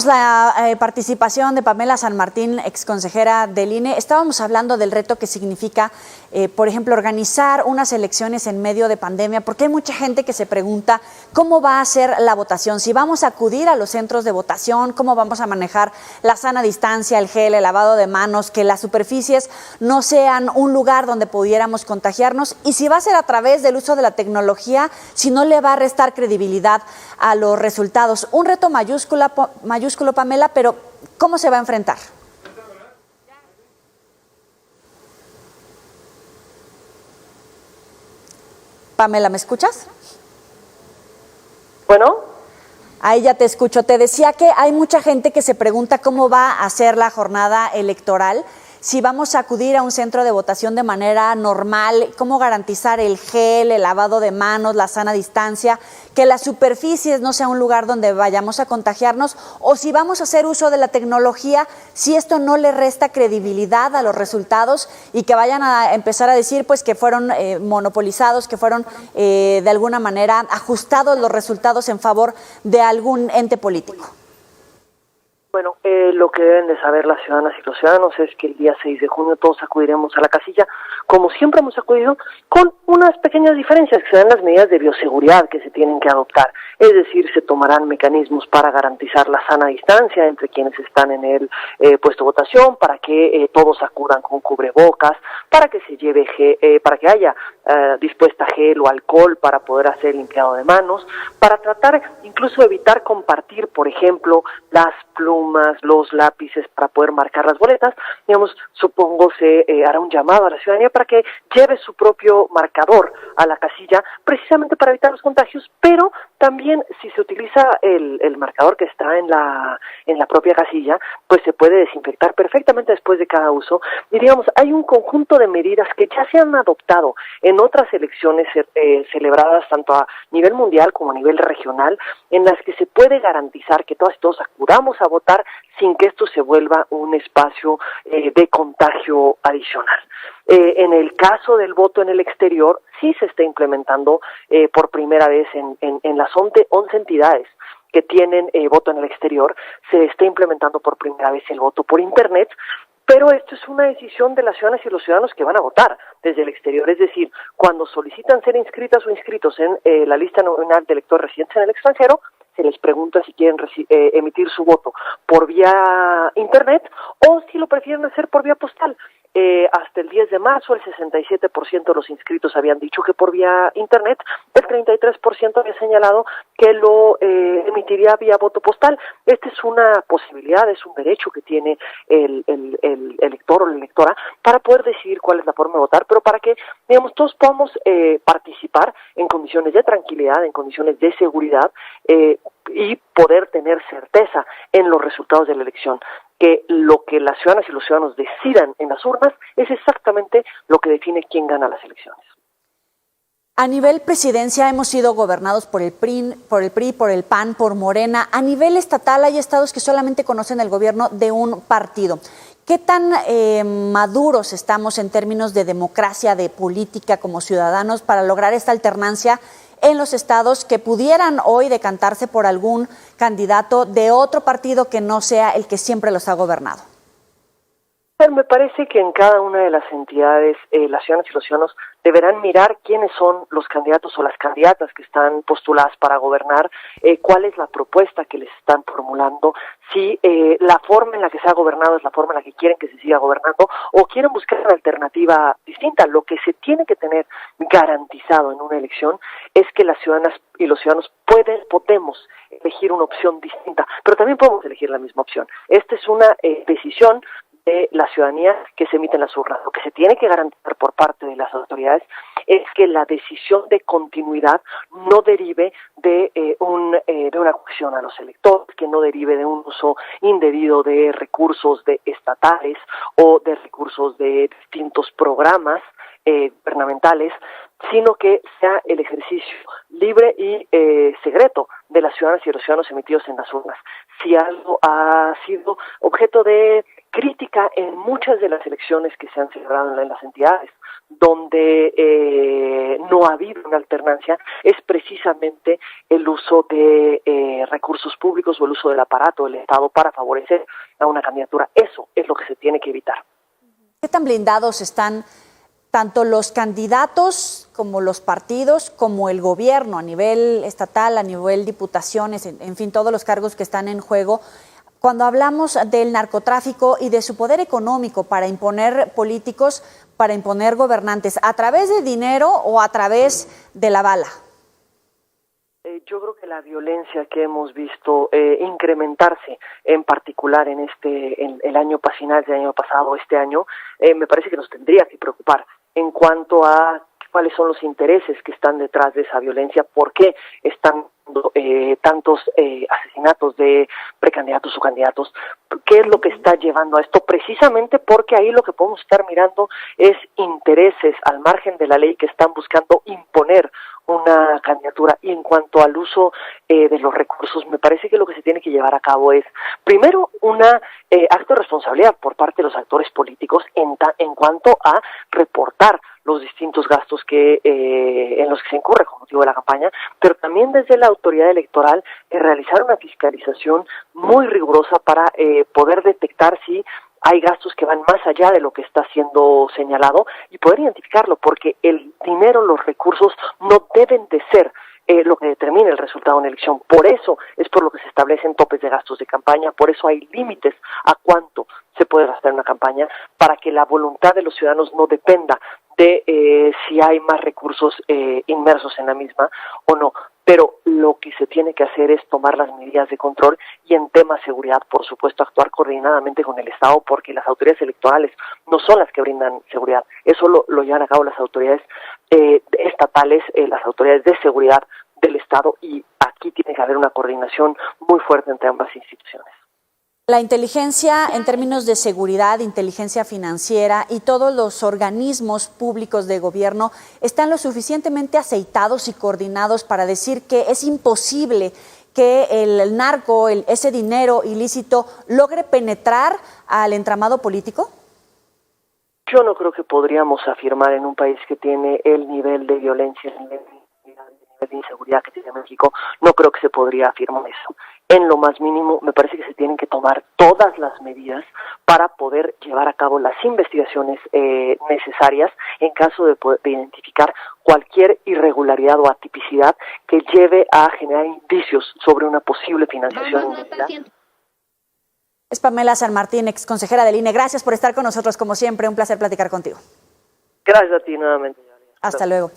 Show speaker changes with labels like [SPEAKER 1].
[SPEAKER 1] La participación de Pamela San Martín, exconsejera del INE. Estábamos hablando del reto que significa, por ejemplo, organizar unas elecciones en medio de pandemia, porque hay mucha gente que se pregunta cómo va a ser la votación, si vamos a acudir a los centros de votación, cómo vamos a manejar la sana distancia, el gel, el lavado de manos, que las superficies no sean un lugar donde pudiéramos contagiarnos, y si va a ser a través del uso de la tecnología, si no le va a restar credibilidad a los resultados. Un reto mayúsculo, Pamela, pero ¿cómo se va a enfrentar? Pamela, ¿me escuchas?
[SPEAKER 2] Bueno.
[SPEAKER 1] Ahí ya te escucho. Te decía que hay mucha gente que se pregunta cómo va a ser la jornada electoral, si vamos a acudir a un centro de votación de manera normal, cómo garantizar el gel, el lavado de manos, la sana distancia, que las superficies no sea un lugar donde vayamos a contagiarnos, o si vamos a hacer uso de la tecnología, si esto no le resta credibilidad a los resultados y que vayan a empezar a decir pues que fueron monopolizados, que fueron de alguna manera ajustados los resultados en favor de algún ente político.
[SPEAKER 2] Bueno, lo que deben de saber las ciudadanas y los ciudadanos es que el día 6 de junio todos acudiremos a la casilla, como siempre hemos acudido, con unas pequeñas diferencias, que serán las medidas de bioseguridad que se tienen que adoptar. Es decir, se tomarán mecanismos para garantizar la sana distancia entre quienes están en el puesto de votación, para que todos acudan con cubrebocas, para que se lleve para que haya dispuesta gel o alcohol para poder hacer limpiado de manos, para tratar incluso de evitar compartir, por ejemplo, las plumas, los lápices para poder marcar las boletas. Digamos, supongo se hará un llamado a la ciudadanía para que lleve su propio marcador a la casilla, precisamente para evitar los contagios, pero también si se utiliza el marcador que está en la propia casilla, pues se puede desinfectar perfectamente después de cada uso. Y digamos, hay un conjunto de medidas que ya se han adoptado en otras elecciones celebradas tanto a nivel mundial como a nivel regional, en las que se puede garantizar que todas y todos acudamos a votar sin que esto se vuelva un espacio de contagio adicional. En el caso del voto en el exterior, sí se está implementando por primera vez en las 11 entidades que tienen voto en el exterior, se está implementando por primera vez el voto por Internet, pero esto es una decisión de las ciudadanas y los ciudadanos que van a votar desde el exterior. Es decir, cuando solicitan ser inscritas o inscritos en la lista nominal de electores residentes en el extranjero, se les pregunta si quieren emitir su voto por vía Internet o si lo prefieren hacer por vía postal. Hasta el 10 de marzo el 67% de los inscritos habían dicho que por vía Internet, el 33% había señalado que lo emitiría vía voto postal. Esta es una posibilidad, es un derecho que tiene el elector o la electora para poder decidir cuál es la forma de votar, pero para que, digamos, todos podamos participar en condiciones de tranquilidad, en condiciones de seguridad y poder tener certeza en los resultados de la elección. Que lo que las ciudadanas y los ciudadanos decidan en las urnas es exactamente lo que define quién gana las elecciones.
[SPEAKER 1] A nivel presidencia hemos sido gobernados por el PRI, por el PAN, por Morena. A nivel estatal hay estados que solamente conocen el gobierno de un partido. ¿Qué tan maduros estamos en términos de democracia, de política como ciudadanos para lograr esta alternancia en los estados que pudieran hoy decantarse por algún candidato de otro partido que no sea el que siempre los ha gobernado?
[SPEAKER 2] Me parece que en cada una de las entidades, las ciudadanas y los ciudadanos deberán mirar quiénes son los candidatos o las candidatas que están postuladas para gobernar, cuál es la propuesta que les están formulando, si la forma en la que se ha gobernado es la forma en la que quieren que se siga gobernando o quieren buscar una alternativa distinta. Lo que se tiene que tener garantizado en una elección es que las ciudadanas y los ciudadanos podemos elegir una opción distinta, pero también podemos elegir la misma opción. Esta es una decisión de la ciudadanía que se emite en las urnas. Lo que se tiene que garantizar por parte de las autoridades es que la decisión de continuidad no derive de una coacción a los electores, que no derive de un uso indebido de recursos estatales o de recursos de distintos programas gubernamentales, sino que sea el ejercicio libre y secreto de las ciudadanas y de los ciudadanos emitidos en las urnas. Si algo ha sido objeto de crítica en muchas de las elecciones que se han celebrado en las entidades, donde no ha habido una alternancia es precisamente el uso de recursos públicos o el uso del aparato del Estado para favorecer a una candidatura. Eso es lo que se tiene que evitar.
[SPEAKER 1] ¿Qué tan blindados están tanto los candidatos como los partidos, como el gobierno a nivel estatal, a nivel diputaciones, en fin, todos los cargos que están en juego, cuando hablamos del narcotráfico y de su poder económico para imponer políticos, para imponer gobernantes, a través de dinero o a través de la bala?
[SPEAKER 2] Yo creo que la violencia que hemos visto incrementarse, en particular en el año finales del año pasado, este año, me parece que nos tendría que preocupar en cuanto a cuáles son los intereses que están detrás de esa violencia, por qué están tantos asesinatos de precandidatos o candidatos, qué es lo que está llevando a esto, precisamente porque ahí lo que podemos estar mirando es intereses al margen de la ley que están buscando imponer una candidatura. Y en cuanto al uso de los recursos, me parece que lo que se tiene que llevar a cabo es, primero, un acto de responsabilidad por parte de los actores políticos en cuanto a reportar los distintos gastos en los que se incurre con motivo de la campaña, pero también desde la autoridad electoral realizar una fiscalización muy rigurosa para poder detectar si hay gastos que van más allá de lo que está siendo señalado y poder identificarlo, porque el dinero, los recursos no deben de ser lo que determine el resultado de una elección. Por eso es por lo que se establecen topes de gastos de campaña, por eso hay límites a cuánto se puede gastar en una campaña, para que la voluntad de los ciudadanos no dependa de si hay más recursos inmersos en la misma o no. Pero lo que se tiene que hacer es tomar las medidas de control y en temas de seguridad, por supuesto, actuar coordinadamente con el Estado, porque las autoridades electorales no son las que brindan seguridad. Eso lo llevan a cabo las autoridades estatales, las autoridades de seguridad del Estado, y aquí tiene que haber una coordinación muy fuerte entre ambas instituciones.
[SPEAKER 1] La inteligencia en términos de seguridad, inteligencia financiera y todos los organismos públicos de gobierno están lo suficientemente aceitados y coordinados para decir que es imposible que el narco, ese dinero ilícito, logre penetrar al entramado político?
[SPEAKER 2] Yo no creo que podríamos afirmar en un país que tiene el nivel de violencia, el nivel de inseguridad que tiene México, no creo que se podría afirmar eso. En lo más mínimo, me parece que se tienen que tomar todas las medidas para poder llevar a cabo las investigaciones necesarias en caso de identificar cualquier irregularidad o atipicidad que lleve a generar indicios sobre una posible financiación indebida.
[SPEAKER 1] Es Pamela San Martín, ex consejera del INE. Gracias por estar con nosotros, como siempre. Un placer platicar contigo.
[SPEAKER 2] Gracias a ti nuevamente.
[SPEAKER 1] Hasta luego.